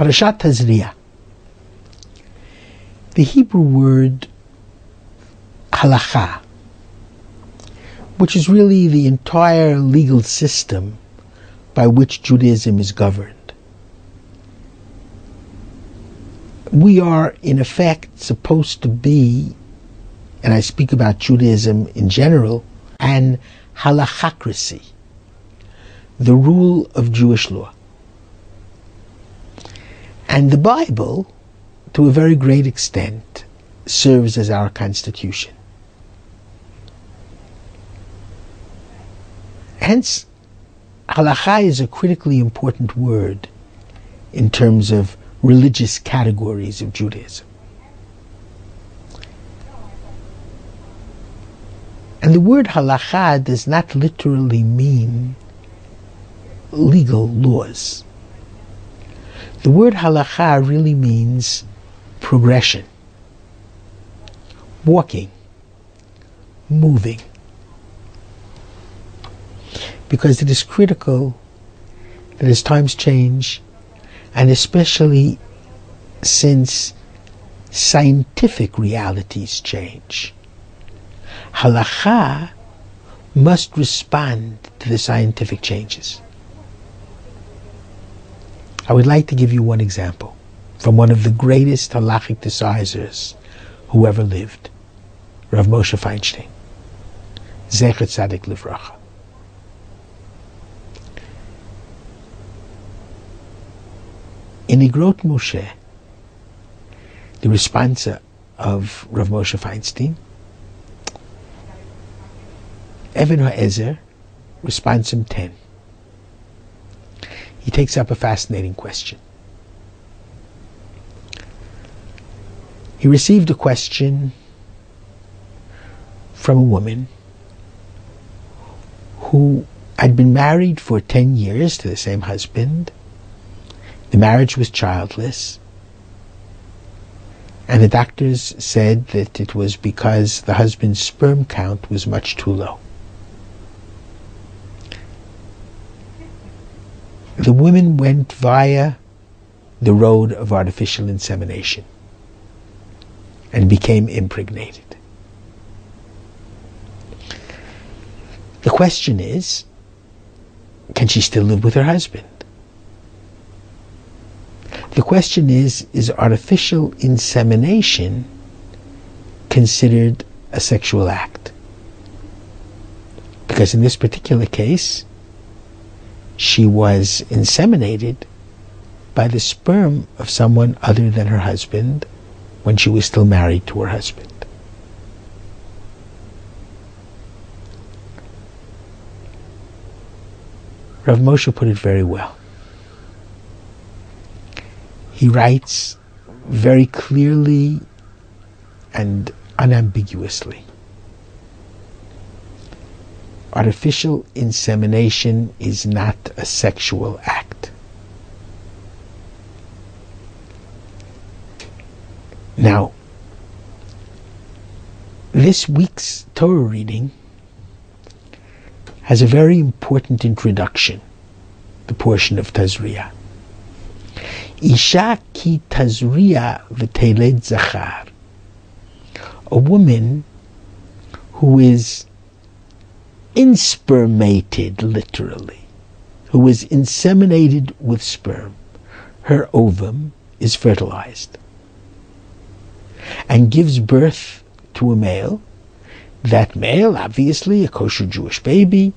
Parashat Tazria. The Hebrew word halakha, which is really the entire legal system by which Judaism is governed. We are, in effect, supposed to be, and I speak about Judaism in general, an halachocracy, the rule of Jewish law. And the Bible, to a very great extent, serves as our constitution. Hence, halakha is a critically important word in terms of religious categories of Judaism. And the word halakha does not literally mean legal laws. The word halakha really means progression, walking, moving. Because it is critical that as times change, and especially since scientific realities change, halakha must respond to the scientific changes. I would like to give you one example from one of the greatest halachic decisors who ever lived, Rav Moshe Feinstein, Zecher Tzadik Livracha. In Igrot Moshe, the responsa of Rav Moshe Feinstein, Even HaEzer, responsum 10. He takes up a fascinating question. He received a question from a woman who had been married for 10 years to the same husband. The marriage was childless, and the doctors said that it was because the husband's sperm count was much too low. The women went via the road of artificial insemination and became impregnated. The question is, can she still live with her husband? The question is artificial insemination considered a sexual act? Because in this particular case, she was inseminated by the sperm of someone other than her husband when she was still married to her husband. Rav Moshe put it very well. He writes very clearly and unambiguously. Artificial insemination is not a sexual act. Now, this week's Torah reading has a very important introduction, the portion of Tazria. Isha ki Tazria v'teled zachar. A woman who is inspermated, literally, who is inseminated with sperm, her ovum is fertilized and gives birth to a male. That male, obviously a kosher Jewish baby,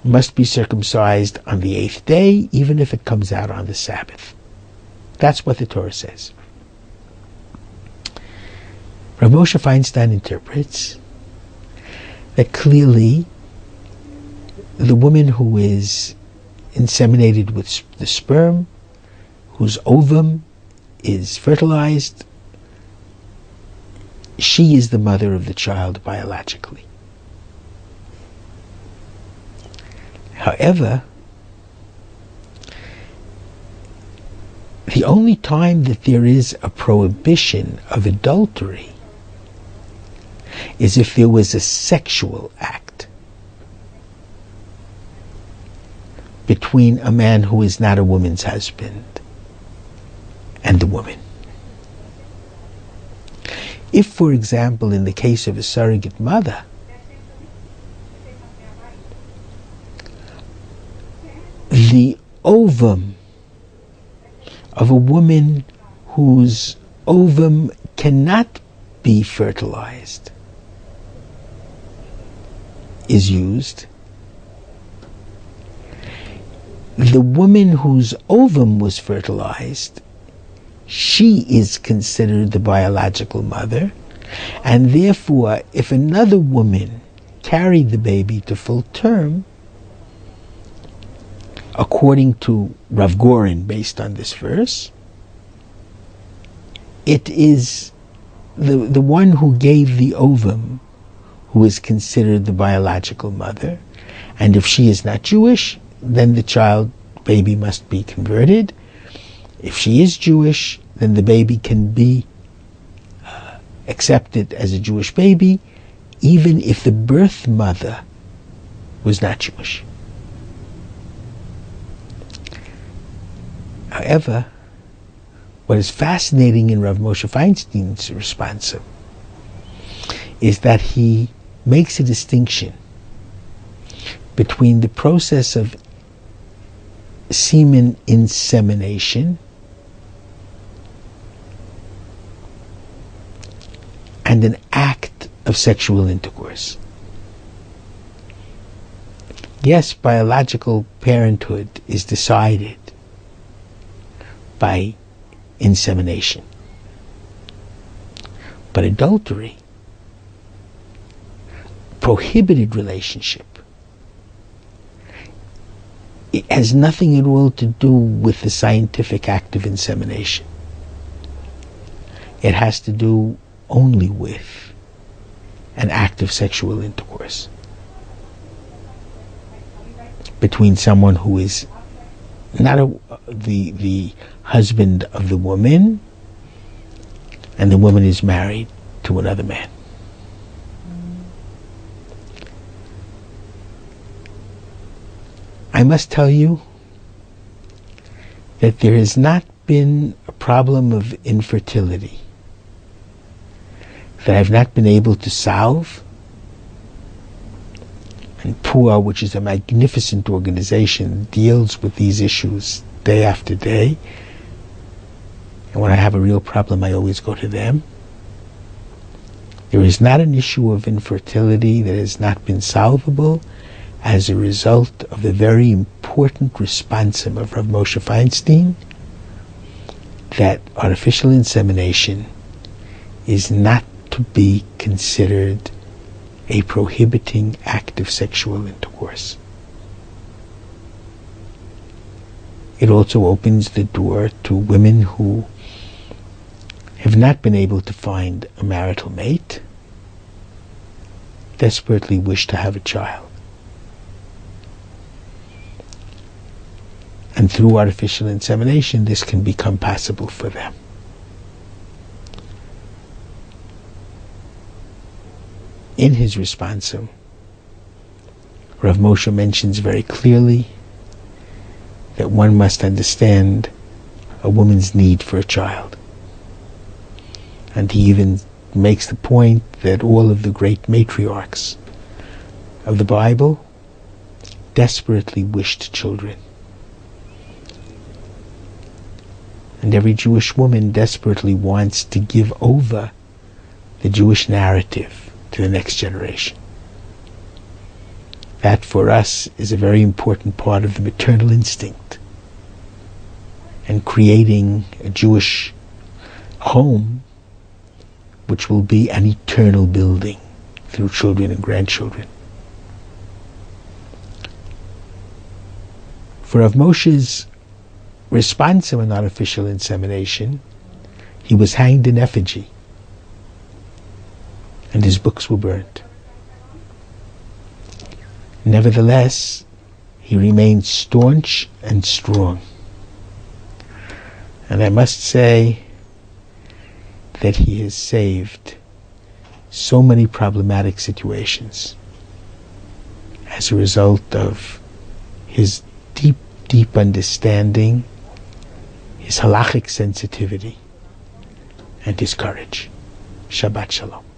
must be circumcised on the 8th day, even if it comes out on the Sabbath. That's what the Torah says. Rav Moshe Feinstein interprets that clearly the woman who is inseminated with the sperm, whose ovum is fertilized, she is the mother of the child biologically. However, the only time that there is a prohibition of adultery is if there was a sexual act between a man who is not a woman's husband and the woman. If, for example, in the case of a surrogate mother, the ovum of a woman whose ovum cannot be fertilized is used, the woman whose ovum was fertilized, she is considered the biological mother, and therefore if another woman carried the baby to full term, according to Rav Goren, based on this verse, it is the one who gave the ovum who is considered the biological mother, and if she is not Jewish, then the baby must be converted. If she is Jewish, then the baby can be accepted as a Jewish baby, even if the birth mother was not Jewish. However, what is fascinating in Rav Moshe Feinstein's response is that he makes a distinction between the process of semen insemination and an act of sexual intercourse. Yes, biological parenthood is decided by insemination, but adultery, prohibited relationship, it has nothing at all to do with the scientific act of insemination. It has to do only with an act of sexual intercourse between someone who is not the husband of the woman, and the woman is married to another man. I must tell you that there has not been a problem of infertility that I've not been able to solve. And PUA, which is a magnificent organization, deals with these issues day after day. And when I have a real problem, I always go to them. There is not an issue of infertility that has not been solvable as a result of the very important responsum of Rav Moshe Feinstein that artificial insemination is not to be considered a prohibiting act of sexual intercourse. It also opens the door to women who have not been able to find a marital mate, desperately wish to have a child. And through artificial insemination, this can become possible for them. In his responsum, Rav Moshe mentions very clearly that one must understand a woman's need for a child. And he even makes the point that all of the great matriarchs of the Bible desperately wished children. And every Jewish woman desperately wants to give over the Jewish narrative to the next generation. That for us is a very important part of the maternal instinct, and creating a Jewish home which will be an eternal building through children and grandchildren. For Rav Moshe's response on artificial insemination, he was hanged in effigy, and his books were burnt. Nevertheless, he remained staunch and strong. And I must say that he has saved so many problematic situations as a result of his deep understanding, his halachic sensitivity, and his courage. Shabbat Shalom.